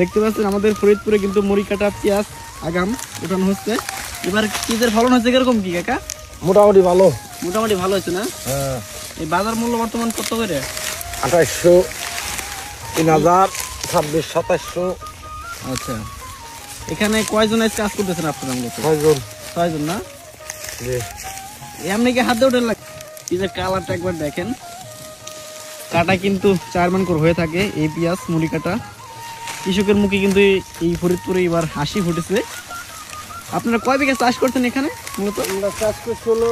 দেখতে পাচ্ছেন আমাদের ফরিদপুরে কিন্তু মুড়ি কাটা পেঁয়াজ আগাম উঠানো হচ্ছে। এবার পেঁয়াজের ফলন হচ্ছে কিরকম কি কাকা? মোটামুটি ভালো। মোটামুটি ভালো হয়েছে না? হ্যাঁ। এই বাজার মূল্য বর্তমান কত করে? 2800, 3000, 2600, 2700। আচ্ছা, এখানে কয়জন এসে কাজ করতেছেন আপনারা? মূলত 6 জন। 6 জন না? জি। এমনি কি হাত দিয়ে ওঠেন লাগে? পেঁয়াজের কালারটা একবার দেখেন, কাটা কিন্তু 4 মান করে হয়ে থাকে এই পেঁয়াজ মুড়ি কাটা। কৃষকের মুখে কিন্তু এই ফরিদপুরে এবার হাসি ফুটেছে। আপনারা কয় বিঘা চাষ করছেন এখানে? মূলত আমরা চাষ করছি হলো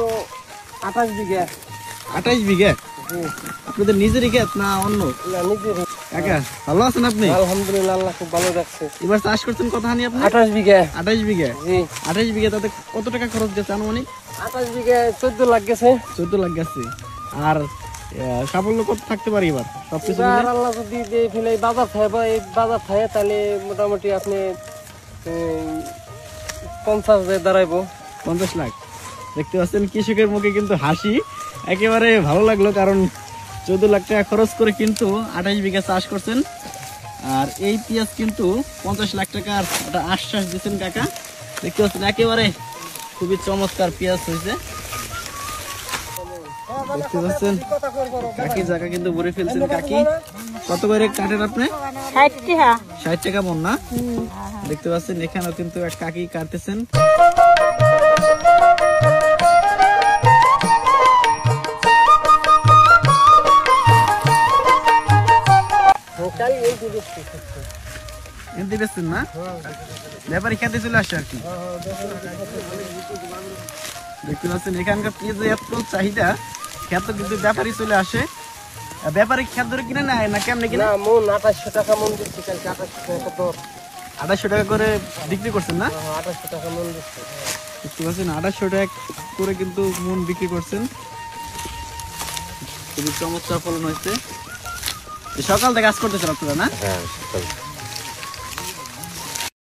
28 বিঘা। 28 বিঘা? আপনাদের নিজেরই ক্ষেত না অন্য? না, নিজের। কাকা ভালো আছেন আপনি? আলহামদুলিল্লাহ, আল্লাহ খুব ভালো রাখছে। এবার চাষ করছেন কত হানি আপনি? 28 বিঘা। 28 বিঘা? জি। 28 বিঘা তাতে কত টাকা খরচ গেছে আনুমানিক? 28 বিঘা 14 লাখ গেছে। 14 লাখ গেছে। আর সাফল্য কত থাকতে পারে এবার সবকিছু এবার মিলে? আল্লাহ যদি দিয়ে ফেলে এই বাজার থাকে বা এই বাজার থাকে তাহলে মোটামুটি আপনি 50,000 দাঁড়াইবো। 50 লাখ। দেখতে পাচ্ছেন কৃষকের মুখে কিন্তু হাসি, একেবারে ভালো লাগলো। কারণ 14 লাখ টাকা খরচ করে কিন্তু 28 বিঘা চাষ করছেন। আর এই পেঁয়াজ কিন্তু 50 লাখ টাকার একটা আশ্বাস দিচ্ছেন কাকা। দেখতে পাচ্ছেন একেবারে খুবই চমৎকার পেঁয়াজ হয়েছে। দেখতে পাচ্ছেন কাকি জায়গা কিন্তু ভরে ফেলছেন। কাকি কত করে কাটেন আপনি? 60 টাকা। 60 টাকা মন না? দেখতে পাচ্ছেন এখানেও কিন্তু এক কাকি কাটতেছেন। না ব্যাপারী খেতে চলে আসে আর কি। দেখতে পাচ্ছেন এখানকার পেঁয়াজের এত চাহিদা, খেত কিন্তু ব্যাপারী চলে আসে। ব্যাপারী খেত ধরে কিনে নেয় না কেমনে কিনে? মন 2800 টাকা মন দিচ্ছি কালকে। 2800 টাকা তো 2800 টাকা করে বিক্রি করছেন না? 2800 টাকা মন দিচ্ছি। দেখতে পাচ্ছেন 2800 টাকা করে কিন্তু মন বিক্রি করছেন। খুবই চমৎকার ফলন হয়েছে। সকাল থেকে কাজ করতেছেন আপনারা না? হ্যাঁ।